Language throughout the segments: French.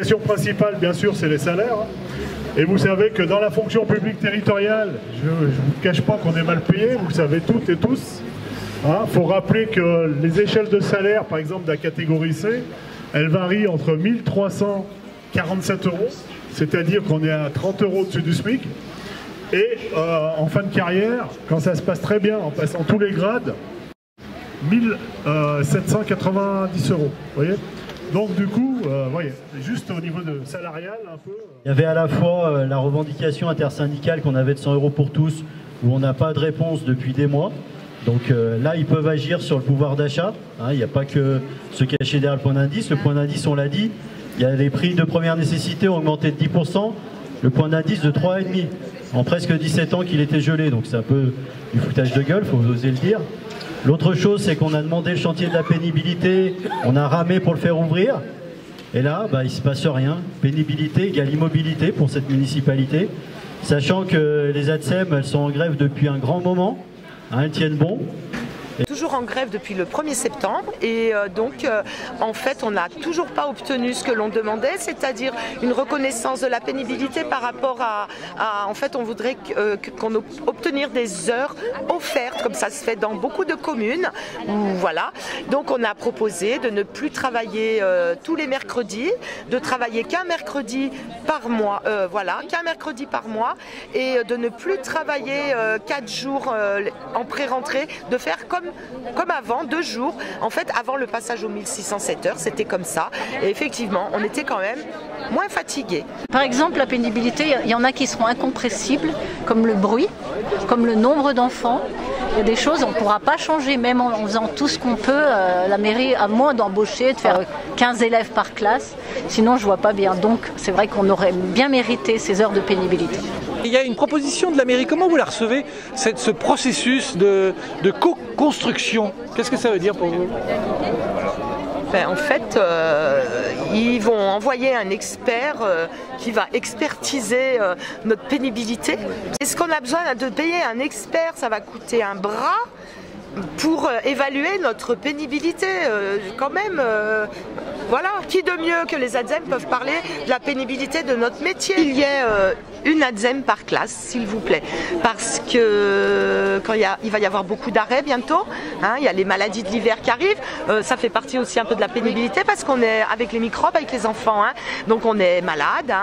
La question principale, bien sûr, c'est les salaires. Et vous savez que dans la fonction publique territoriale, je ne vous cache pas qu'on est mal payé, vous le savez toutes et tous. Faut rappeler que les échelles de salaire, par exemple de la catégorie C, elles varient entre 1347 €, c'est-à-dire qu'on est à 30 € au-dessus du SMIC, et en fin de carrière, quand ça se passe très bien, en passant tous les grades, 1790 €. Vous voyez ? Donc du coup, voyez, juste au niveau de salarial, un peu... Il y avait à la fois la revendication intersyndicale qu'on avait de 100 € pour tous, où on n'a pas de réponse depuis des mois. Donc là, ils peuvent agir sur le pouvoir d'achat. Il n'y a pas que se cacher derrière le point d'indice. Le point d'indice, on l'a dit, il y a les prix de première nécessité ont augmenté de 10%, le point d'indice de 3,5%. En presque 17 ans qu'il était gelé, donc c'est un peu du foutage de gueule, il faut oser le dire. L'autre chose, c'est qu'on a demandé le chantier de la pénibilité, on a ramé pour le faire ouvrir, et là, il ne se passe rien. Pénibilité égale immobilité pour cette municipalité, sachant que les ATSEM, elles sont en grève depuis un grand moment, elles tiennent bon. Toujours en grève depuis le 1er septembre et donc en fait on n'a toujours pas obtenu ce que l'on demandait, c'est-à-dire une reconnaissance de la pénibilité par rapport à en fait on voudrait qu'on obtenir des heures offertes comme ça se fait dans beaucoup de communes, voilà. Donc on a proposé de ne plus travailler tous les mercredis, de travailler qu'un mercredi par mois, voilà, qu'un mercredi par mois et de ne plus travailler 4 jours en pré-rentrée, de faire comme avant, 2 jours. En fait, avant le passage aux 1607 heures, c'était comme ça. Et effectivement, on était quand même moins fatigués. Par exemple, la pénibilité, il y en a qui seront incompressibles, comme le bruit, comme le nombre d'enfants. Il y a des choses, on ne pourra pas changer, même en faisant tout ce qu'on peut. La mairie a moins d'embaucher, de faire 15 élèves par classe. Sinon, je ne vois pas bien. Donc, c'est vrai qu'on aurait bien mérité ces heures de pénibilité. Il y a une proposition de la mairie. Comment vous la recevez, ce processus de co-construction? Qu'est-ce que ça veut dire pour vous? En fait, ils vont envoyer un expert qui va expertiser notre pénibilité. Est-ce qu'on a besoin de payer un expert? Ça va coûter un bras pour évaluer notre pénibilité, quand même. Voilà, qui de mieux que les ATSEM peuvent parler de la pénibilité de notre métier? Il y ait une ATSEM par classe, s'il vous plaît, parce que quand il va y avoir beaucoup d'arrêts bientôt, il y a les maladies de l'hiver qui arrivent, ça fait partie aussi un peu de la pénibilité parce qu'on est avec les microbes, avec les enfants, donc on est malade,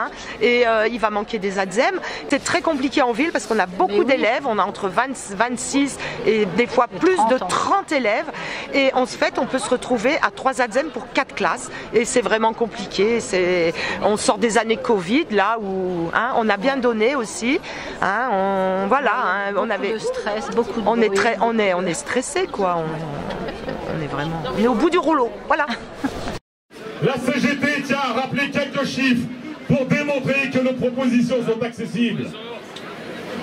et il va manquer des ATSEM. C'est très compliqué en ville parce qu'on a beaucoup d'élèves, on a entre 26 et des fois plus de 30 élèves, et en fait on peut se retrouver à 3 ATSEM pour 4 classes, et c'est vraiment compliqué. On sort des années Covid là où on a bien donné aussi, on avait de stress, beaucoup de on est stressé quoi, on est au bout du rouleau, voilà. La CGT tient à rappeler quelques chiffres pour démontrer que nos propositions sont accessibles.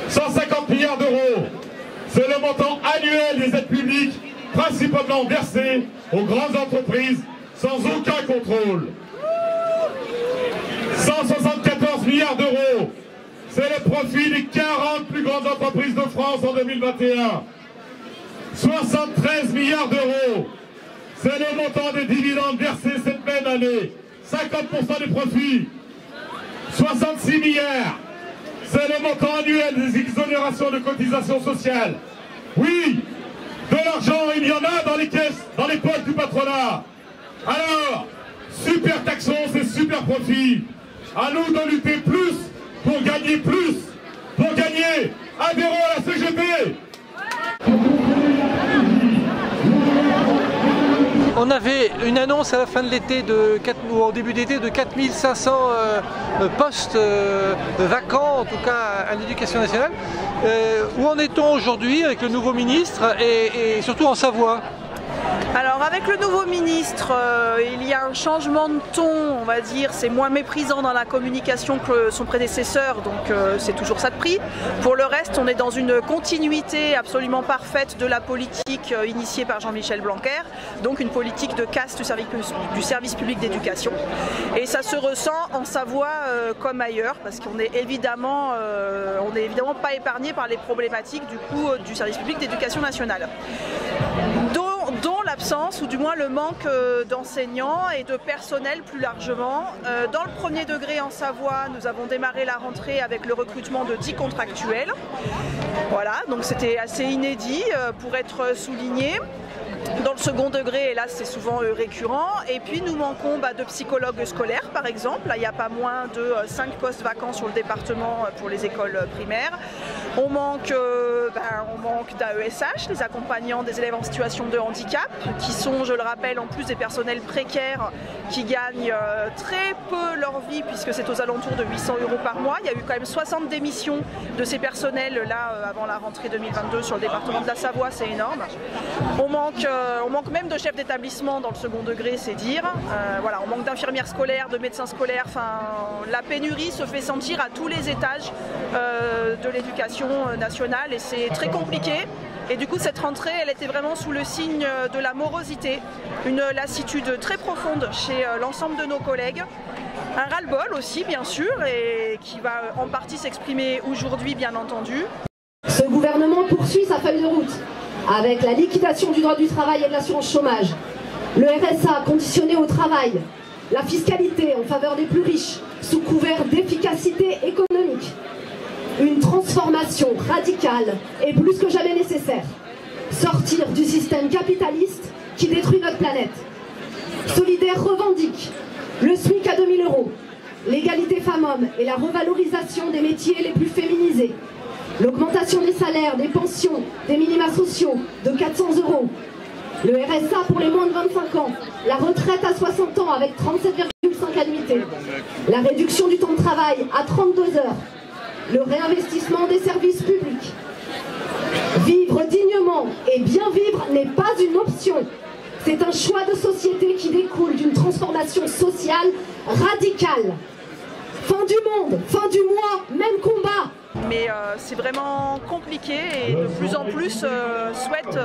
150 milliards d'euros, c'est le montant annuel des aides publiques, principalement versées aux grandes entreprises sans aucun contrôle. 174 milliards d'euros, c'est le profit des 40 plus grandes entreprises de France en 2021. 73 milliards d'euros, c'est le montant des dividendes versés cette même année. 50% des profits. 66 milliards, c'est le montant annuel des exonérations de cotisations sociales. Oui, de l'argent, il y en a dans les caisses, dans les poches du patronat. Alors, super taxons, c'est super profit. À nous de lutter plus pour gagner plus, pour gagner. Adhérons à la CGT. On avait une annonce à la fin de l'été, ou au début d'été, de 4500 postes vacants, en tout cas à l'éducation nationale. Où en est-on aujourd'hui avec le nouveau ministre et surtout en Savoie? Alors avec le nouveau ministre, il y a un changement de ton, on va dire, c'est moins méprisant dans la communication que son prédécesseur, donc c'est toujours ça de prix. Pour le reste, on est dans une continuité absolument parfaite de la politique initiée par Jean-Michel Blanquer, donc une politique de casse du service public d'éducation. Et ça se ressent en Savoie comme ailleurs, parce qu'on est évidemment pas épargné par les problématiques du service public d'éducation nationale. dont l'absence ou du moins le manque d'enseignants et de personnel plus largement. Dans le premier degré en Savoie, nous avons démarré la rentrée avec le recrutement de 10 contractuels. Voilà, donc c'était assez inédit pour être souligné. Dans le second degré, et là c'est souvent récurrent, et puis nous manquons de psychologues scolaires par exemple. Là, il n'y a pas moins de 5 postes vacants sur le département pour les écoles primaires. On manque d'AESH, les accompagnants des élèves en situation de handicap, qui sont, je le rappelle, en plus des personnels précaires qui gagnent très peu leur vie puisque c'est aux alentours de 800 € par mois. Il y a eu quand même 60 démissions de ces personnels là avant la rentrée 2022 sur le département de la Savoie, c'est énorme. On manque même de chefs d'établissement dans le second degré, c'est dire. Voilà, on manque d'infirmières scolaires, de médecins scolaires. Enfin, la pénurie se fait sentir à tous les étages de l'éducation nationale et c'est très compliqué. Et du coup, cette rentrée, elle était vraiment sous le signe de la morosité, une lassitude très profonde chez l'ensemble de nos collègues. Un ras-le-bol aussi, bien sûr, et qui va en partie s'exprimer aujourd'hui, bien entendu. Ce gouvernement poursuit sa feuille de route avec la liquidation du droit du travail et de l'assurance chômage, le RSA conditionné au travail, la fiscalité en faveur des plus riches sous couvert d'efficacité économique. Une transformation radicale est plus que jamais nécessaire. Sortir du système capitaliste qui détruit notre planète. Solidaire revendique le SMIC à 2000 €, l'égalité femmes-hommes et la revalorisation des métiers les plus féminisés. L'augmentation des salaires, des pensions, des minima sociaux de 400 €. Le RSA pour les moins de 25 ans. La retraite à 60 ans avec 37,5 annuités. La réduction du temps de travail à 32 heures. Le réinvestissement des services publics. Vivre dignement et bien vivre n'est pas une option. C'est un choix de société qui découle d'une transformation sociale radicale. Fin du monde, fin du mois, même combat. Mais c'est vraiment compliqué et de plus en plus souhaitent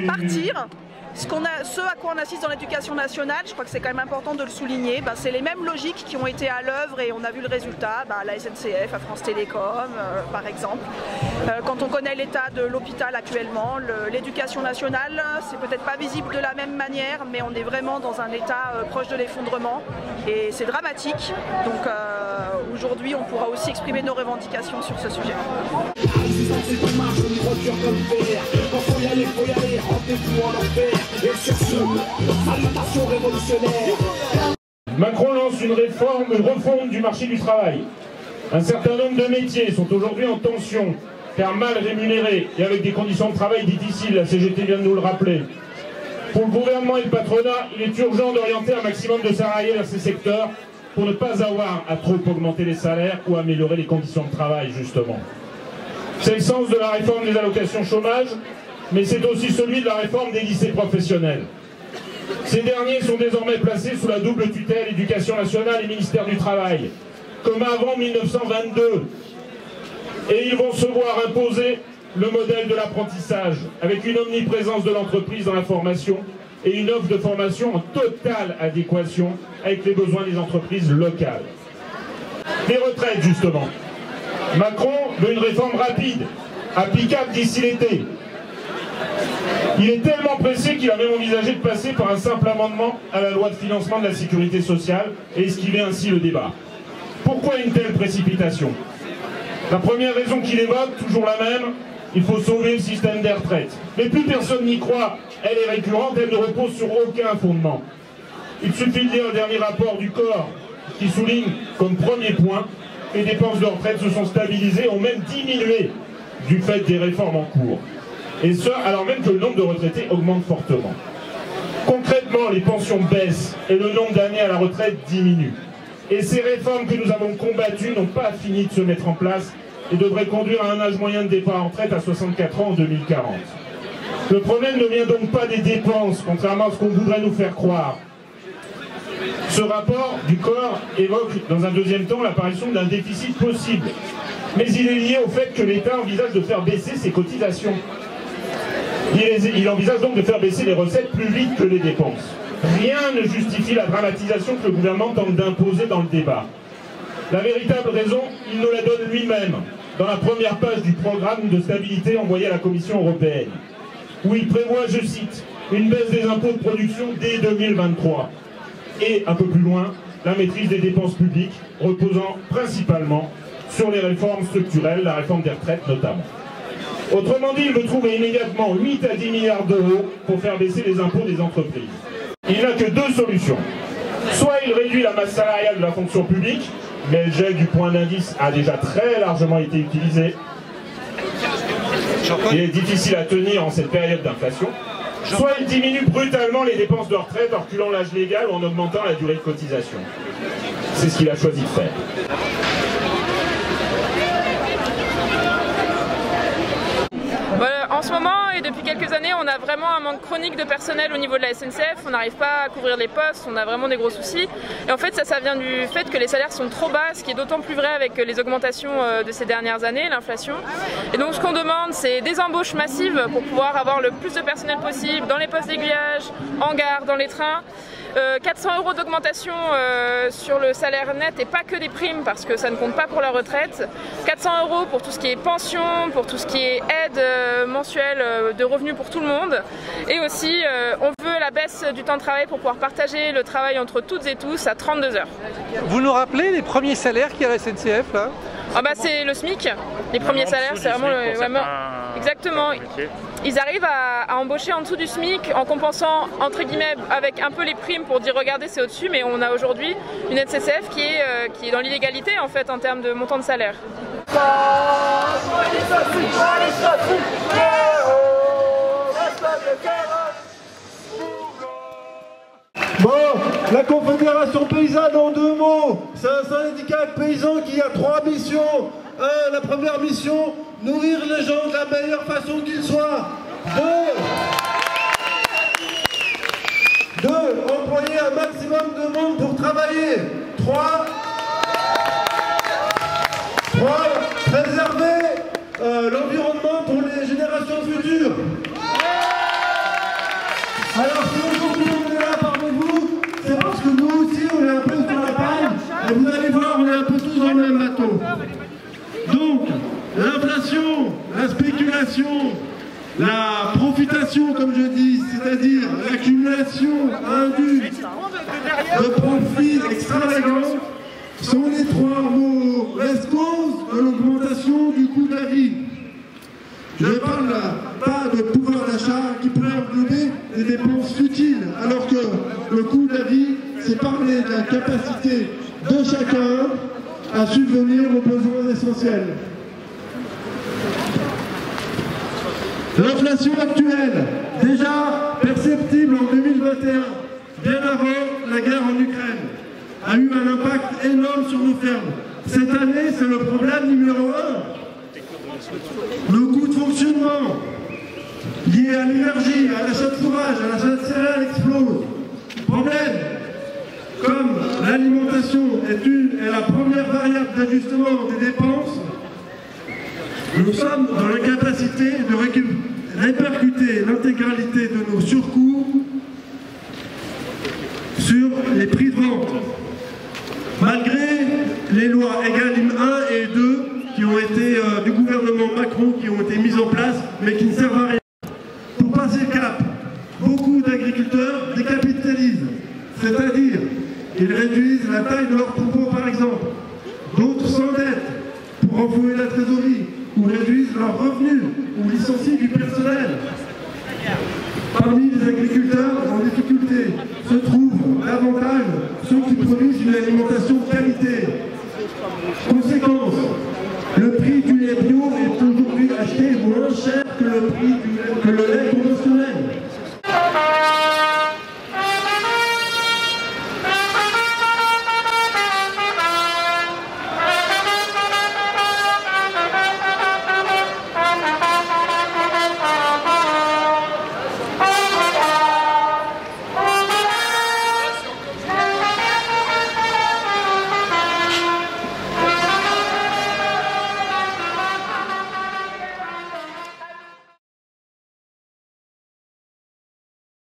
partir. Ce à quoi on assiste dans l'éducation nationale, je crois que c'est quand même important de le souligner, c'est les mêmes logiques qui ont été à l'œuvre et on a vu le résultat, à la SNCF, à France Télécom par exemple. Quand on connaît l'état de l'hôpital actuellement, l'éducation nationale, c'est peut-être pas visible de la même manière, mais on est vraiment dans un état proche de l'effondrement et c'est dramatique. Donc aujourd'hui, on pourra aussi exprimer nos revendications sur ce sujet. Macron lance une refonte du marché du travail. Un certain nombre de métiers sont aujourd'hui en tension, car mal rémunérés et avec des conditions de travail difficiles, la CGT vient de nous le rappeler. Pour le gouvernement et le patronat, il est urgent d'orienter un maximum de salariés vers ces secteurs pour ne pas avoir à trop augmenter les salaires ou améliorer les conditions de travail, justement. C'est le sens de la réforme des allocations chômage, mais c'est aussi celui de la réforme des lycées professionnels. Ces derniers sont désormais placés sous la double tutelle Éducation nationale et ministère du Travail, comme avant 1922. Et ils vont se voir imposer le modèle de l'apprentissage, avec une omniprésence de l'entreprise dans la formation et une offre de formation en totale adéquation avec les besoins des entreprises locales. Les retraites, justement. Macron veut une réforme rapide, applicable d'ici l'été. Il est tellement pressé qu'il a même envisagé de passer par un simple amendement à la loi de financement de la sécurité sociale et esquiver ainsi le débat. Pourquoi une telle précipitation? La première raison qu'il évoque, toujours la même, il faut sauver le système des retraites. Mais plus personne n'y croit, elle est récurrente, elle ne repose sur aucun fondement. Il suffit de lire le dernier rapport du corps qui souligne comme premier point les dépenses de retraite se sont stabilisées, ont même diminué du fait des réformes en cours. Et ce, alors même que le nombre de retraités augmente fortement. Concrètement, les pensions baissent et le nombre d'années à la retraite diminue. Et ces réformes que nous avons combattues n'ont pas fini de se mettre en place et devraient conduire à un âge moyen de départ en retraite à 64 ans en 2040. Le problème ne vient donc pas des dépenses, contrairement à ce qu'on voudrait nous faire croire. Ce rapport du corps évoque dans un deuxième temps l'apparition d'un déficit possible. Mais il est lié au fait que l'État envisage de faire baisser ses cotisations. Il envisage donc de faire baisser les recettes plus vite que les dépenses. Rien ne justifie la dramatisation que le gouvernement tente d'imposer dans le débat. La véritable raison, il nous la donne lui-même, dans la première page du programme de stabilité envoyé à la Commission européenne, où il prévoit, je cite, une baisse des impôts de production dès 2023. Et un peu plus loin, la maîtrise des dépenses publiques, reposant principalement sur les réformes structurelles, la réforme des retraites notamment. Autrement dit, il veut trouver immédiatement 8 à 10 milliards d'euros pour faire baisser les impôts des entreprises. Il n'a que deux solutions. Soit il réduit la masse salariale de la fonction publique, mais le gel du point d'indice a déjà très largement été utilisé. Il est difficile à tenir en cette période d'inflation. Soit il diminue brutalement les dépenses de retraite en reculant l'âge légal ou en augmentant la durée de cotisation. C'est ce qu'il a choisi de faire. En ce moment et depuis quelques années, on a vraiment un manque chronique de personnel au niveau de la SNCF. On n'arrive pas à couvrir les postes, on a vraiment des gros soucis. Et en fait, ça vient du fait que les salaires sont trop bas, ce qui est d'autant plus vrai avec les augmentations de ces dernières années, l'inflation. Et donc ce qu'on demande, c'est des embauches massives pour pouvoir avoir le plus de personnel possible dans les postes d'aiguillage, en gare, dans les trains. 400 € d'augmentation sur le salaire net et pas que des primes parce que ça ne compte pas pour la retraite. 400 € pour tout ce qui est pension, pour tout ce qui est aide mensuelle de revenus pour tout le monde. Et aussi, on veut la baisse du temps de travail pour pouvoir partager le travail entre toutes et tous à 32 heures. Vous nous rappelez les premiers salaires qu'il y a à la SNCF là? Ah bah c'est le SMIC, les premiers salaires, c'est vraiment le... Exactement. Ils arrivent à embaucher en dessous du SMIC en compensant entre guillemets avec un peu les primes pour dire regardez c'est au-dessus, mais on a aujourd'hui une SNCF qui est dans l'illégalité en fait en termes de montant de salaire. Bon, la Confédération Paysanne en deux mots, c'est un syndicat de paysans qui a 3 missions. 1. La première mission, nourrir les gens de la meilleure façon qu'ils soient. 2. Employer un maximum de monde pour travailler. 3. Préserver l'environnement pour les générations futures. Alors si aujourd'hui on est là parmi vous, c'est parce que nous aussi on est un peu sur la paille, et vous allez voir, on est un peu tous dans le même bateau. Donc, l'inflation, la spéculation, la profitation, comme je dis, c'est-à-dire l'accumulation indue de profits extravagants, sont les 3 mots causes de l'augmentation du coût de la vie. Je ne parle là pas de pouvoir d'achat qui pourrait englober des dépenses futiles, alors que le coût de la vie, c'est parler de la capacité de chacun à subvenir aux besoins essentiels. L'inflation actuelle, déjà perceptible en 2021, bien avant la guerre en Ukraine, a eu un impact énorme sur nos fermes. Cette année, c'est le problème numéro 1. Le coût de fonctionnement lié à l'énergie, à l'achat de fourrage, à l'achat de céréales explose. Problème, comme l'alimentation est la première variable d'ajustement des dépenses, nous sommes dans l'incapacité de répercuter l'intégralité de nos surcoûts sur les prix de vente. Malgré les lois Egalim 1 et 2 qui ont été du gouvernement Macron, qui ont été mises en place, mais qui ne servent à rien. Pour passer le cap, beaucoup d'agriculteurs décapitalisent, c'est-à-dire ils réduisent la taille de leurs troupeaux par exemple. D'autres s'endettent pour renflouer la trésorerie, ou réduisent leurs revenus, ou licencient du personnel. Parmi les agriculteurs en difficulté se trouvent davantage ceux qui produisent une alimentation de qualité. Conséquence, le prix du lait bio est aujourd'hui acheté moins cher que le lait